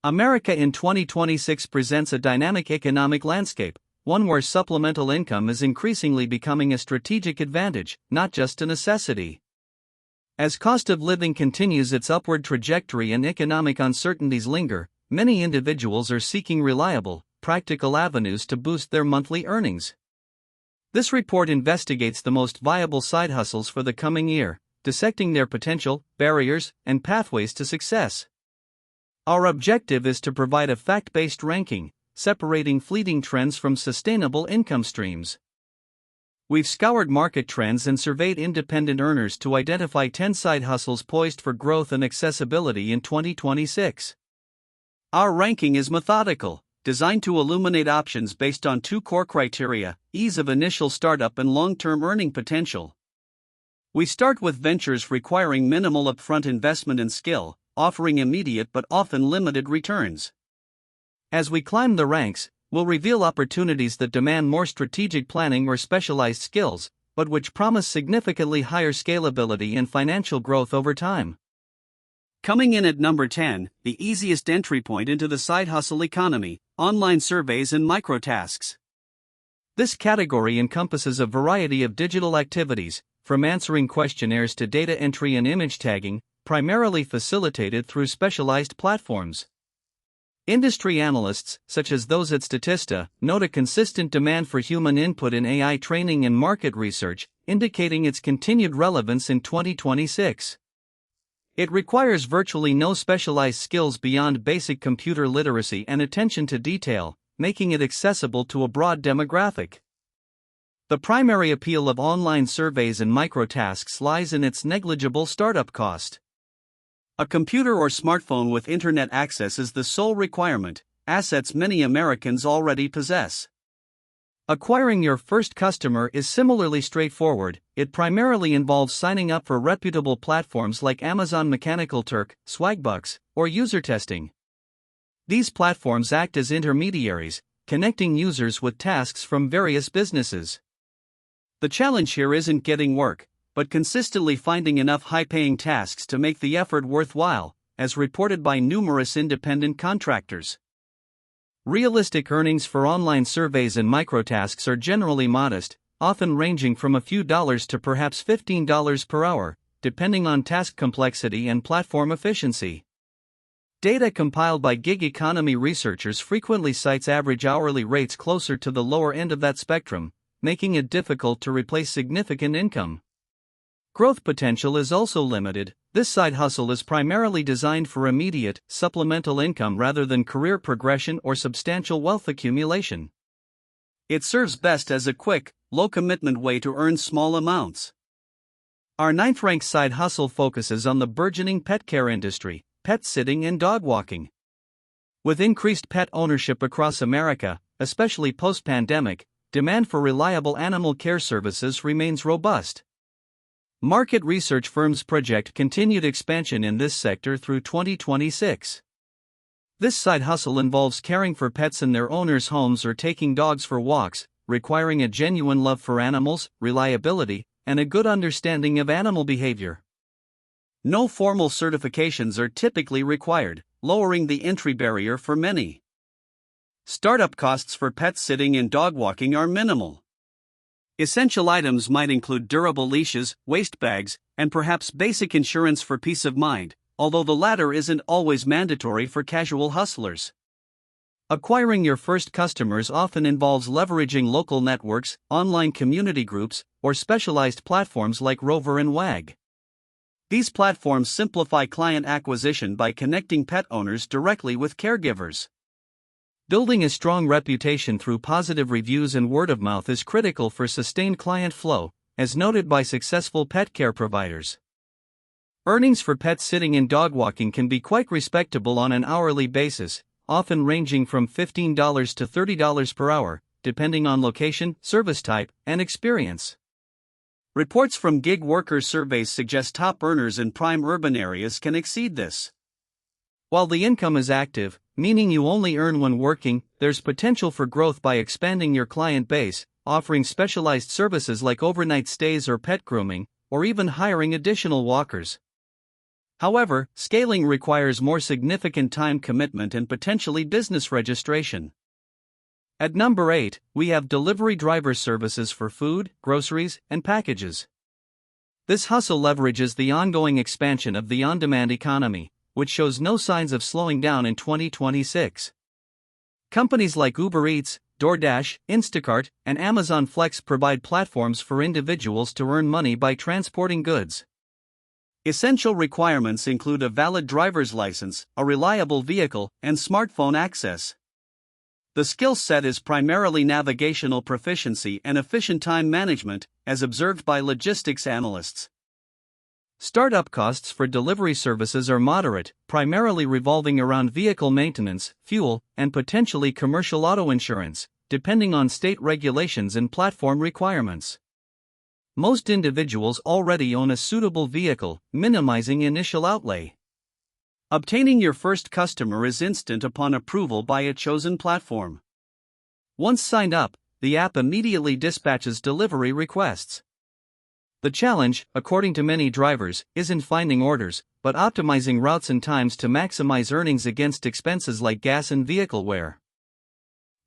America in 2026 presents a dynamic economic landscape, one where supplemental income is increasingly becoming a strategic advantage, not just a necessity. As cost of living continues its upward trajectory and economic uncertainties linger, many individuals are seeking reliable, practical avenues to boost their monthly earnings. This report investigates the most viable side hustles for the coming year, dissecting their potential, barriers, and pathways to success. Our objective is to provide a fact-based ranking, separating fleeting trends from sustainable income streams. We've scoured market trends and surveyed independent earners to identify 10 side hustles poised for growth and accessibility in 2026. Our ranking is methodical, designed to illuminate options based on two core criteria: ease of initial startup and long-term earning potential. We start with ventures requiring minimal upfront investment and skill, offering immediate but often limited returns. As we climb the ranks, we'll reveal opportunities that demand more strategic planning or specialized skills, but which promise significantly higher scalability and financial growth over time. Coming in at number 10, the easiest entry point into the side hustle economy: online surveys and microtasks. This category encompasses a variety of digital activities, from answering questionnaires to data entry and image tagging, primarily facilitated through specialized platforms. Industry analysts, such as those at Statista, note a consistent demand for human input in AI training and market research, indicating its continued relevance in 2026. It requires virtually no specialized skills beyond basic computer literacy and attention to detail, making it accessible to a broad demographic. The primary appeal of online surveys and microtasks lies in its negligible startup cost. A computer or smartphone with internet access is the sole requirement, assets many Americans already possess. Acquiring your first customer is similarly straightforward. It primarily involves signing up for reputable platforms like Amazon Mechanical Turk, Swagbucks, or user testing. These platforms act as intermediaries, connecting users with tasks from various businesses. The challenge here isn't getting work, but consistently finding enough high-paying tasks to make the effort worthwhile, as reported by numerous independent contractors. Realistic earnings for online surveys and microtasks are generally modest, often ranging from a few dollars to perhaps $15 per hour, depending on task complexity and platform efficiency. Data compiled by gig economy researchers frequently cites average hourly rates closer to the lower end of that spectrum, making it difficult to replace significant income. Growth potential is also limited. This side hustle is primarily designed for immediate, supplemental income rather than career progression or substantial wealth accumulation. It serves best as a quick, low-commitment way to earn small amounts. Our ninth-ranked side hustle focuses on the burgeoning pet care industry, pet sitting and dog walking. With increased pet ownership across America, especially post-pandemic, demand for reliable animal care services remains robust. Market research firms project continued expansion in this sector through 2026. This side hustle involves caring for pets in their owners' homes or taking dogs for walks, requiring a genuine love for animals, reliability, and a good understanding of animal behavior. No formal certifications are typically required, lowering the entry barrier for many. Startup costs for pet sitting and dog walking are minimal. Essential items might include durable leashes, waste bags, and perhaps basic insurance for peace of mind, although the latter isn't always mandatory for casual hustlers. Acquiring your first customers often involves leveraging local networks, online community groups, or specialized platforms like Rover and Wag. These platforms simplify client acquisition by connecting pet owners directly with caregivers. Building a strong reputation through positive reviews and word of mouth is critical for sustained client flow, as noted by successful pet care providers. Earnings for pet sitting and dog walking can be quite respectable on an hourly basis, often ranging from $15 to $30 per hour, depending on location, service type, and experience. Reports from gig workers surveys suggest top earners in prime urban areas can exceed this. While the income is active, meaning you only earn when working, there's potential for growth by expanding your client base, offering specialized services like overnight stays or pet grooming, or even hiring additional walkers. However, scaling requires more significant time commitment and potentially business registration. At number 8, we have delivery driver services for food, groceries, and packages. This hustle leverages the ongoing expansion of the on-demand economy, which shows no signs of slowing down in 2026. Companies like Uber Eats, DoorDash, Instacart, and Amazon Flex provide platforms for individuals to earn money by transporting goods. Essential requirements include a valid driver's license, a reliable vehicle, and smartphone access. The skill set is primarily navigational proficiency and efficient time management, as observed by logistics analysts. Startup costs for delivery services are moderate, primarily revolving around vehicle maintenance, fuel, and potentially commercial auto insurance, depending on state regulations and platform requirements. Most individuals already own a suitable vehicle, minimizing initial outlay. Obtaining your first customer is instant upon approval by a chosen platform. Once signed up, the app immediately dispatches delivery requests. The challenge, according to many drivers, isn't finding orders, but optimizing routes and times to maximize earnings against expenses like gas and vehicle wear.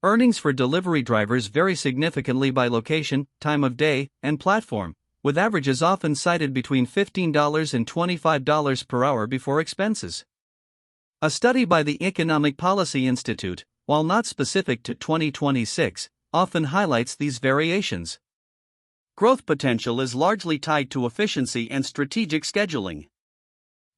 Earnings for delivery drivers vary significantly by location, time of day, and platform, with averages often cited between $15 and $25 per hour before expenses. A study by the Economic Policy Institute, while not specific to 2026, often highlights these variations. Growth potential is largely tied to efficiency and strategic scheduling.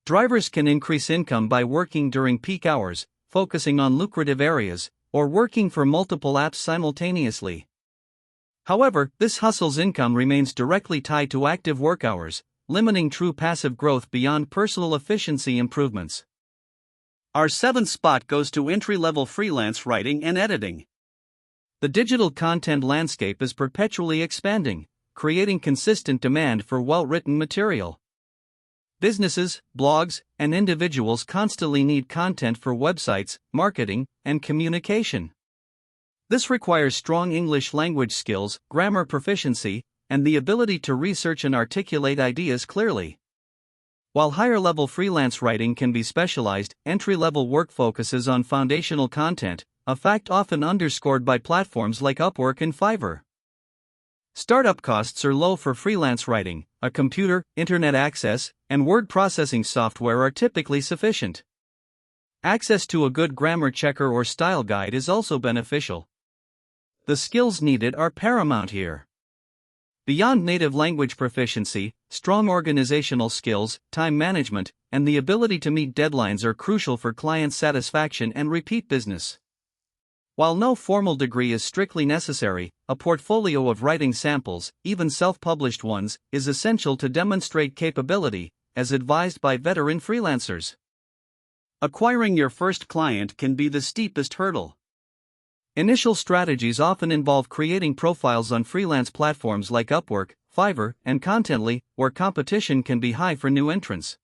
Drivers can increase income by working during peak hours, focusing on lucrative areas, or working for multiple apps simultaneously. However, this hustle's income remains directly tied to active work hours, limiting true passive growth beyond personal efficiency improvements. Our 7th spot goes to entry-level freelance writing and editing. The digital content landscape is perpetually expanding, creating consistent demand for well-written material. Businesses, blogs, and individuals constantly need content for websites, marketing, and communication. This requires strong English language skills, grammar proficiency, and the ability to research and articulate ideas clearly. While higher-level freelance writing can be specialized, entry-level work focuses on foundational content, a fact often underscored by platforms like Upwork and Fiverr. Startup costs are low for freelance writing. A computer, internet access, and word processing software are typically sufficient. Access to a good grammar checker or style guide is also beneficial. The skills needed are paramount here. Beyond native language proficiency, strong organizational skills, time management, and the ability to meet deadlines are crucial for client satisfaction and repeat business. While no formal degree is strictly necessary, a portfolio of writing samples, even self-published ones, is essential to demonstrate capability, as advised by veteran freelancers. Acquiring your first client can be the steepest hurdle. Initial strategies often involve creating profiles on freelance platforms like Upwork, Fiverr, and Contently, where competition can be high for new entrants.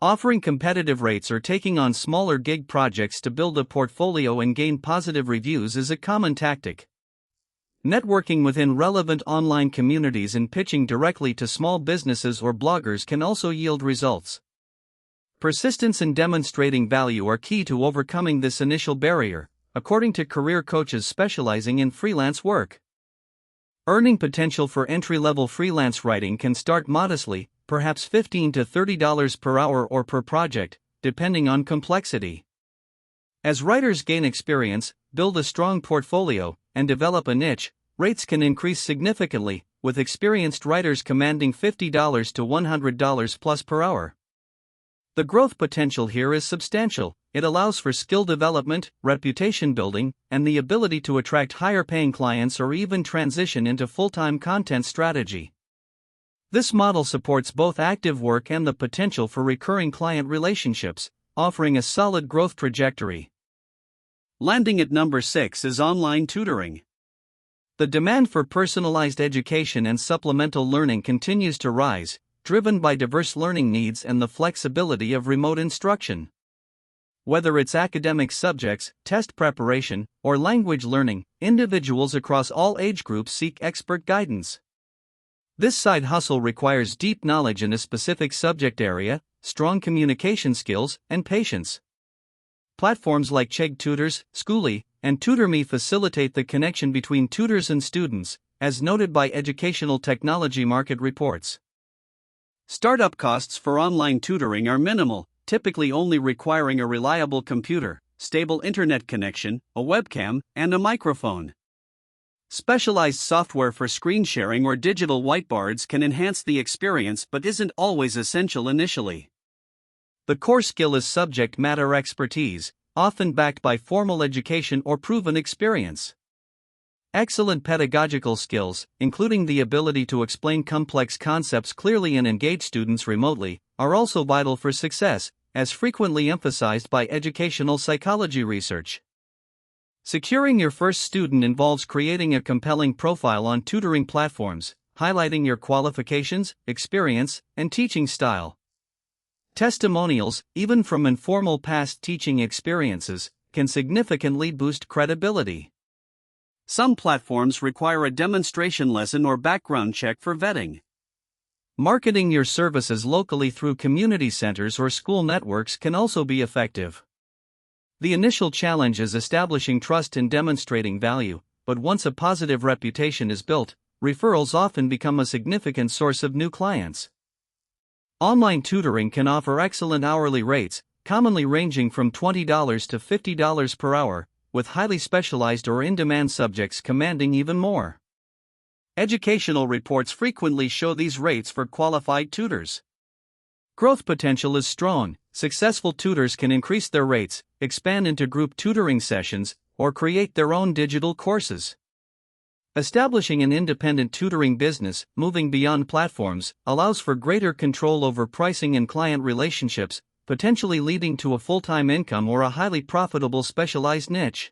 Offering competitive rates or taking on smaller gig projects to build a portfolio and gain positive reviews is a common tactic. Networking within relevant online communities and pitching directly to small businesses or bloggers can also yield results. Persistence and demonstrating value are key to overcoming this initial barrier, according to career coaches specializing in freelance work. Earning potential for entry-level freelance writing can start modestly, perhaps $15 to $30 per hour or per project, depending on complexity. As writers gain experience, build a strong portfolio, and develop a niche, rates can increase significantly, with experienced writers commanding $50 to $100 plus per hour. The growth potential here is substantial. It allows for skill development, reputation building, and the ability to attract higher-paying clients or even transition into full-time content strategy. This model supports both active work and the potential for recurring client relationships, offering a solid growth trajectory. Landing at number 6 is online tutoring. The demand for personalized education and supplemental learning continues to rise, driven by diverse learning needs and the flexibility of remote instruction. Whether it's academic subjects, test preparation, or language learning, individuals across all age groups seek expert guidance. This side hustle requires deep knowledge in a specific subject area, strong communication skills, and patience. Platforms like Chegg Tutors, Schooly, and TutorMe facilitate the connection between tutors and students, as noted by Educational Technology Market reports. Startup costs for online tutoring are minimal, typically only requiring a reliable computer, stable internet connection, a webcam, and a microphone. Specialized software for screen sharing or digital whiteboards can enhance the experience but isn't always essential initially. The core skill is subject matter expertise, often backed by formal education or proven experience. Excellent pedagogical skills, including the ability to explain complex concepts clearly and engage students remotely, are also vital for success, as frequently emphasized by educational psychology research. Securing your first student involves creating a compelling profile on tutoring platforms, highlighting your qualifications, experience, and teaching style. Testimonials, even from informal past teaching experiences, can significantly boost credibility. Some platforms require a demonstration lesson or background check for vetting. Marketing your services locally through community centers or school networks can also be effective. The initial challenge is establishing trust and demonstrating value, but once a positive reputation is built, referrals often become a significant source of new clients. Online tutoring can offer excellent hourly rates, commonly ranging from $20 to $50 per hour, with highly specialized or in-demand subjects commanding even more. Educational reports frequently show these rates for qualified tutors. Growth potential is strong. Successful tutors can increase their rates, expand into group tutoring sessions, or create their own digital courses. Establishing an independent tutoring business, moving beyond platforms, allows for greater control over pricing and client relationships, potentially leading to a full-time income or a highly profitable specialized niche.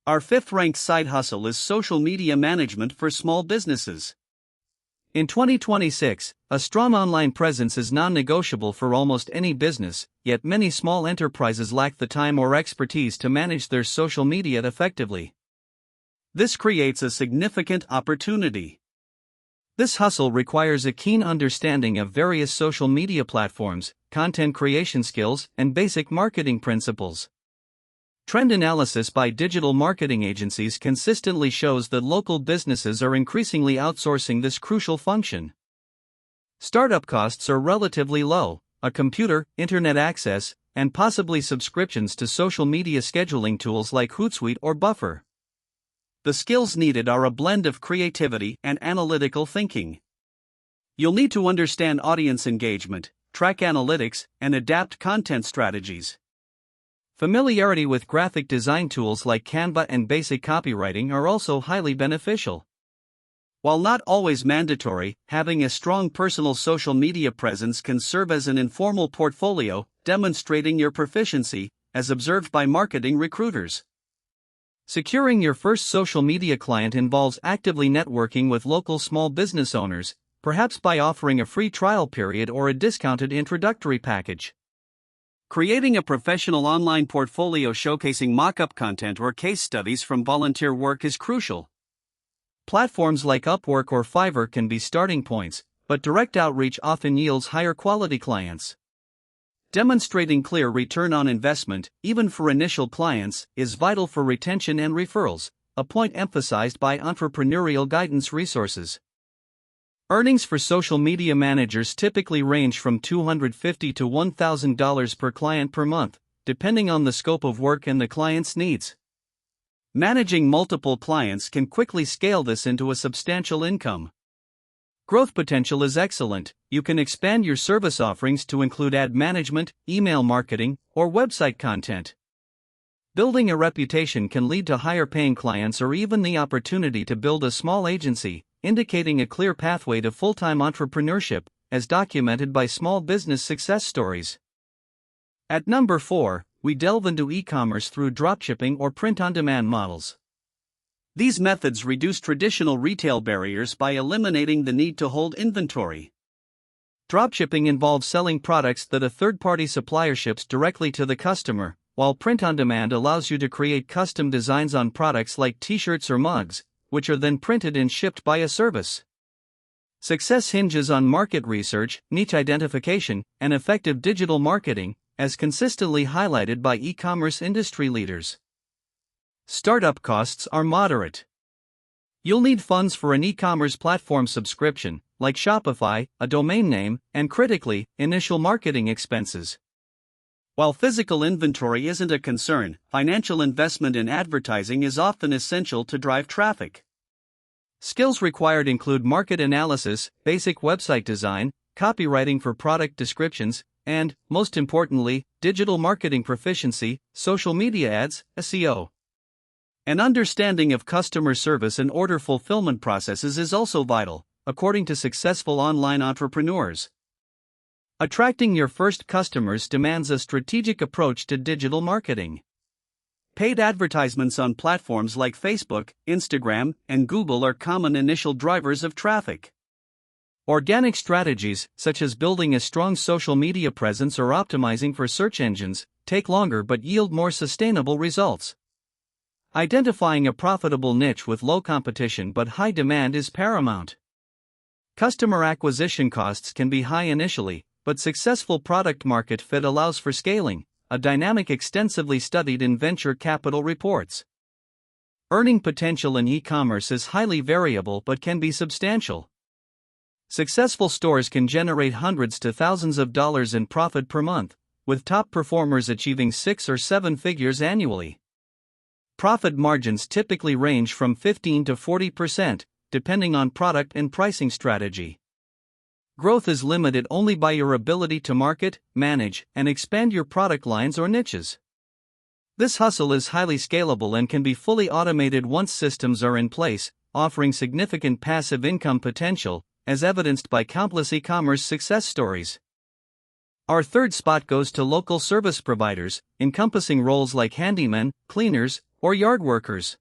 Our fifth-ranked side hustle is social media management for small businesses. In 2026, a strong online presence is non-negotiable for almost any business, yet many small enterprises lack the time or expertise to manage their social media effectively. This creates a significant opportunity. This hustle requires a keen understanding of various social media platforms, content creation skills, and basic marketing principles. Trend analysis by digital marketing agencies consistently shows that local businesses are increasingly outsourcing this crucial function. Startup costs are relatively low: a computer, internet access, and possibly subscriptions to social media scheduling tools like Hootsuite or Buffer. The skills needed are a blend of creativity and analytical thinking. You'll need to understand audience engagement, track analytics, and adapt content strategies. Familiarity with graphic design tools like Canva and basic copywriting are also highly beneficial. While not always mandatory, having a strong personal social media presence can serve as an informal portfolio, demonstrating your proficiency, as observed by marketing recruiters. Securing your first social media client involves actively networking with local small business owners, perhaps by offering a free trial period or a discounted introductory package. Creating a professional online portfolio showcasing mock-up content or case studies from volunteer work is crucial. Platforms like Upwork or Fiverr can be starting points, but direct outreach often yields higher quality clients. Demonstrating clear return on investment, even for initial clients, is vital for retention and referrals, a point emphasized by entrepreneurial guidance resources. Earnings for social media managers typically range from $250 to $1,000 per client per month, depending on the scope of work and the client's needs. Managing multiple clients can quickly scale this into a substantial income. Growth potential is excellent. You can expand your service offerings to include ad management, email marketing, or website content. Building a reputation can lead to higher paying clients or even the opportunity to build a small agency, indicating a clear pathway to full-time entrepreneurship, as documented by small business success stories. At number 4, we delve into e-commerce through dropshipping or print-on-demand models. These methods reduce traditional retail barriers by eliminating the need to hold inventory. Dropshipping involves selling products that a third-party supplier ships directly to the customer, while print-on-demand allows you to create custom designs on products like t-shirts or mugs, which are then printed and shipped by a service. Success hinges on market research, niche identification, and effective digital marketing, as consistently highlighted by e-commerce industry leaders. Startup costs are moderate. You'll need funds for an e-commerce platform subscription, like Shopify, a domain name, and critically, initial marketing expenses. While physical inventory isn't a concern, financial investment in advertising is often essential to drive traffic. Skills required include market analysis, basic website design, copywriting for product descriptions, and, most importantly, digital marketing proficiency, social media ads, SEO. An understanding of customer service and order fulfillment processes is also vital, according to successful online entrepreneurs. Attracting your first customers demands a strategic approach to digital marketing. Paid advertisements on platforms like Facebook, Instagram, and Google are common initial drivers of traffic. Organic strategies, such as building a strong social media presence or optimizing for search engines, take longer but yield more sustainable results. Identifying a profitable niche with low competition but high demand is paramount. Customer acquisition costs can be high initially, but successful product-market fit allows for scaling, a dynamic extensively studied in venture capital reports. Earning potential in e-commerce is highly variable but can be substantial. Successful stores can generate hundreds to thousands of dollars in profit per month, with top performers achieving 6 or 7 figures annually. Profit margins typically range from 15 to 40%, depending on product and pricing strategy. Growth is limited only by your ability to market, manage, and expand your product lines or niches. This hustle is highly scalable and can be fully automated once systems are in place, offering significant passive income potential, as evidenced by countless e-commerce success stories. Our third spot goes to local service providers, encompassing roles like handymen, cleaners, or yard workers.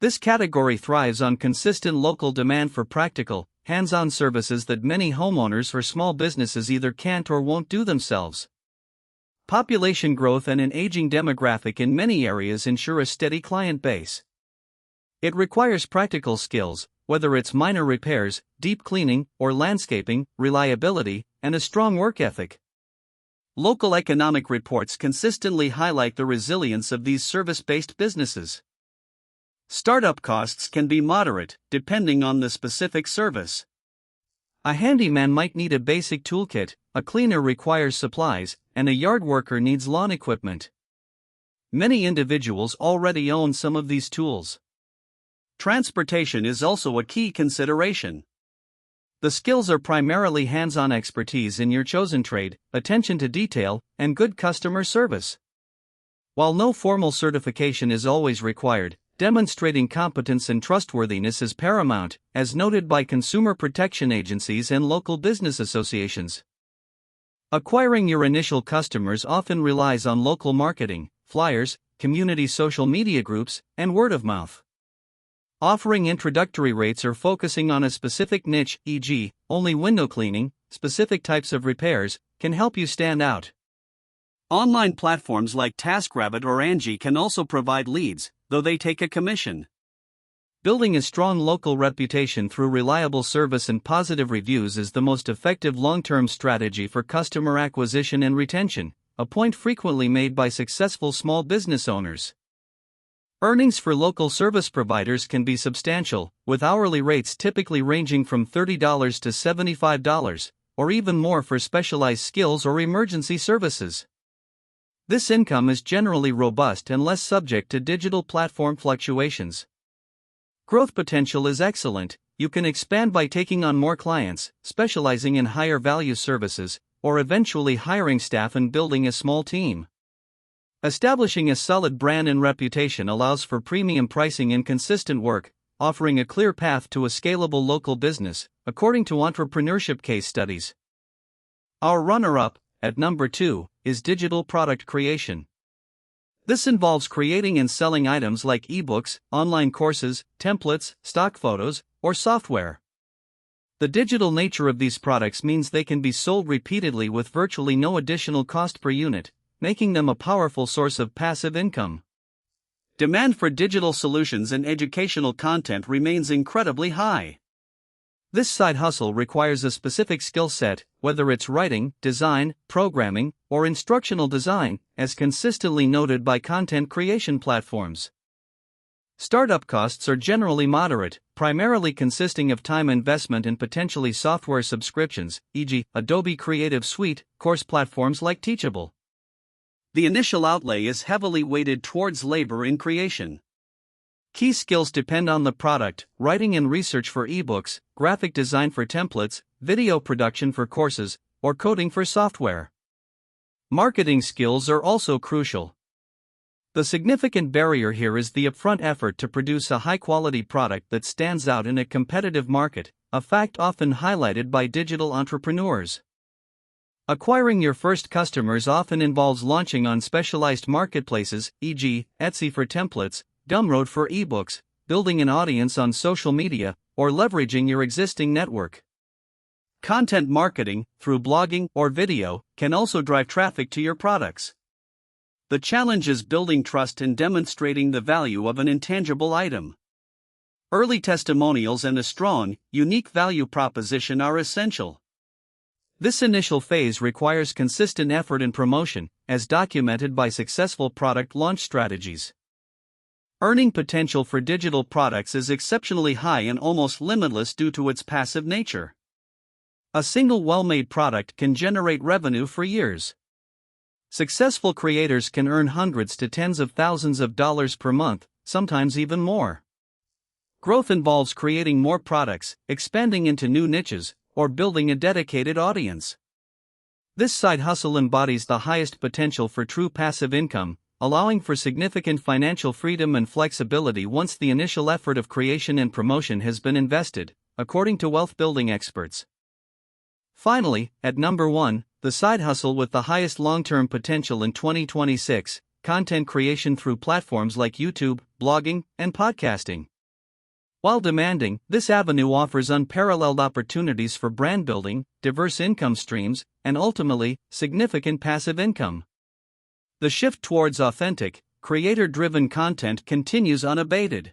This category thrives on consistent local demand for practical, hands-on services that many homeowners or small businesses either can't or won't do themselves. Population growth and an aging demographic in many areas ensure a steady client base. It requires practical skills, whether it's minor repairs, deep cleaning, or landscaping, reliability, and a strong work ethic. Local economic reports consistently highlight the resilience of these service-based businesses. Startup costs can be moderate, depending on the specific service. A handyman might need a basic toolkit, a cleaner requires supplies, and a yard worker needs lawn equipment. Many individuals already own some of these tools. Transportation is also a key consideration. The skills are primarily hands-on expertise in your chosen trade, attention to detail, and good customer service. While no formal certification is always required, demonstrating competence and trustworthiness is paramount, as noted by consumer protection agencies and local business associations. Acquiring your initial customers often relies on local marketing, flyers, community social media groups, and word of mouth. Offering introductory rates or focusing on a specific niche, e.g., only window cleaning, specific types of repairs, can help you stand out. Online platforms like TaskRabbit or Angie can also provide leads, though they take a commission. Building a strong local reputation through reliable service and positive reviews is the most effective long-term strategy for customer acquisition and retention, a point frequently made by successful small business owners. Earnings for local service providers can be substantial, with hourly rates typically ranging from $30 to $75, or even more for specialized skills or emergency services. This income is generally robust and less subject to digital platform fluctuations. Growth potential is excellent. You can expand by taking on more clients, specializing in higher value services, or eventually hiring staff and building a small team. Establishing a solid brand and reputation allows for premium pricing and consistent work, offering a clear path to a scalable local business, according to entrepreneurship case studies. Our runner-up, at number 2, is digital product creation. This involves creating and selling items like ebooks, online courses, templates, stock photos, or software. The digital nature of these products means they can be sold repeatedly with virtually no additional cost per unit, making them a powerful source of passive income. Demand for digital solutions and educational content remains incredibly high. This side hustle requires a specific skill set, whether it's writing, design, programming, or instructional design, as consistently noted by content creation platforms. Startup costs are generally moderate, primarily consisting of time investment and potentially software subscriptions, e.g., Adobe Creative Suite, course platforms like Teachable. The initial outlay is heavily weighted towards labor in creation. Key skills depend on the product: writing and research for ebooks, graphic design for templates, video production for courses, or coding for software. Marketing skills are also crucial. The significant barrier here is the upfront effort to produce a high-quality product that stands out in a competitive market, a fact often highlighted by digital entrepreneurs. Acquiring your first customers often involves launching on specialized marketplaces, e.g., Etsy for templates, Gumroad for ebooks, building an audience on social media, or leveraging your existing network. Content marketing, through blogging or video, can also drive traffic to your products. The challenge is building trust and demonstrating the value of an intangible item. Early testimonials and a strong, unique value proposition are essential. This initial phase requires consistent effort and promotion, as documented by successful product launch strategies. Earning potential for digital products is exceptionally high and almost limitless due to its passive nature. A single well-made product can generate revenue for years. Successful creators can earn hundreds to tens of thousands of dollars per month, sometimes even more. Growth involves creating more products, expanding into new niches, or building a dedicated audience. This side hustle embodies the highest potential for true passive income, allowing for significant financial freedom and flexibility once the initial effort of creation and promotion has been invested, according to wealth-building experts. Finally, at number 1, the side hustle with the highest long-term potential in 2026, content creation through platforms like YouTube, blogging, and podcasting. While demanding, this avenue offers unparalleled opportunities for brand building, diverse income streams, and ultimately, significant passive income. The shift towards authentic, creator-driven content continues unabated.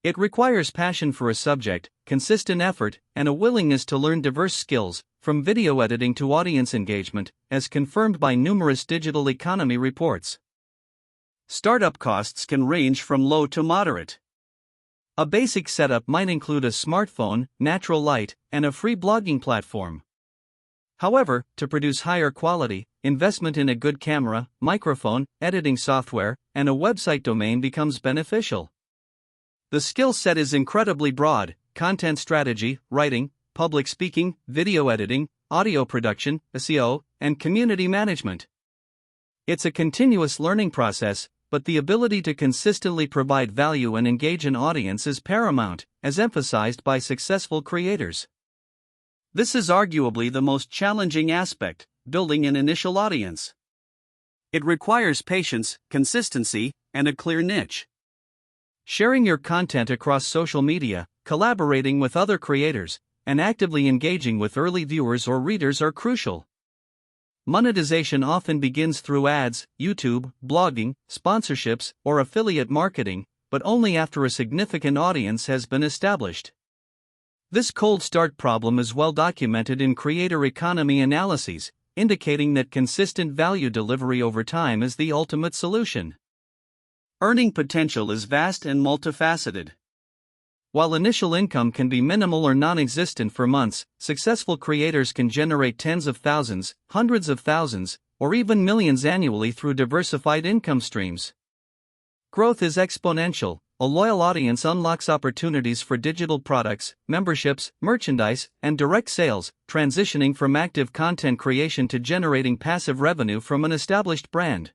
It requires passion for a subject, consistent effort, and a willingness to learn diverse skills, from video editing to audience engagement, as confirmed by numerous digital economy reports. Startup costs can range from low to moderate. A basic setup might include a smartphone, natural light, and a free blogging platform. However, to produce higher quality, investment in a good camera, microphone, editing software, and a website domain becomes beneficial. The skill set is incredibly broad: content strategy, writing, public speaking, video editing, audio production, SEO, and community management. It's a continuous learning process, but the ability to consistently provide value and engage an audience is paramount, as emphasized by successful creators. This is arguably the most challenging aspect: building an initial audience. It requires patience, consistency, and a clear niche. Sharing your content across social media, collaborating with other creators, and actively engaging with early viewers or readers are crucial. Monetization often begins through ads, YouTube, blogging, sponsorships, or affiliate marketing, but only after a significant audience has been established. This cold start problem is well documented in creator economy analyses, indicating that consistent value delivery over time is the ultimate solution. Earning potential is vast and multifaceted. While initial income can be minimal or non-existent for months, successful creators can generate tens of thousands, hundreds of thousands, or even millions annually through diversified income streams. Growth is exponential. A loyal audience unlocks opportunities for digital products, memberships, merchandise, and direct sales, transitioning from active content creation to generating passive revenue from an established brand.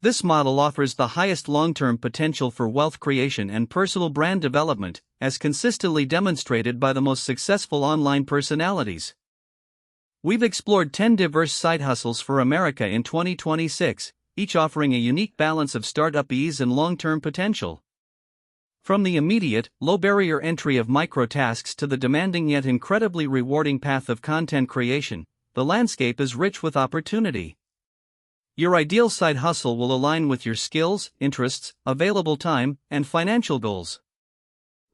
This model offers the highest long-term potential for wealth creation and personal brand development, as consistently demonstrated by the most successful online personalities. We've explored 10 diverse side hustles for America in 2026, each offering a unique balance of startup ease and long-term potential. From the immediate, low-barrier entry of micro-tasks to the demanding yet incredibly rewarding path of content creation, the landscape is rich with opportunity. Your ideal side hustle will align with your skills, interests, available time, and financial goals.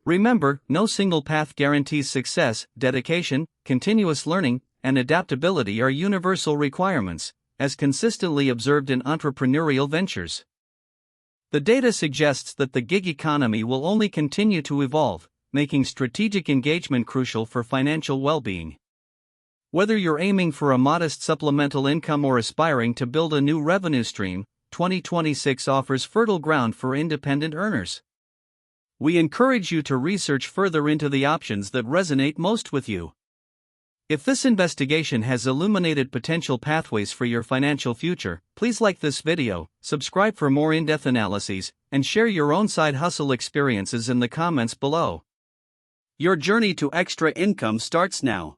Remember, no single path guarantees success. Dedication, continuous learning, and adaptability are universal requirements, as consistently observed in entrepreneurial ventures. The data suggests that the gig economy will only continue to evolve, making strategic engagement crucial for financial well-being. Whether you're aiming for a modest supplemental income or aspiring to build a new revenue stream, 2026 offers fertile ground for independent earners. We encourage you to research further into the options that resonate most with you. If this investigation has illuminated potential pathways for your financial future, please like this video, subscribe for more in-depth analyses, and share your own side hustle experiences in the comments below. Your journey to extra income starts now.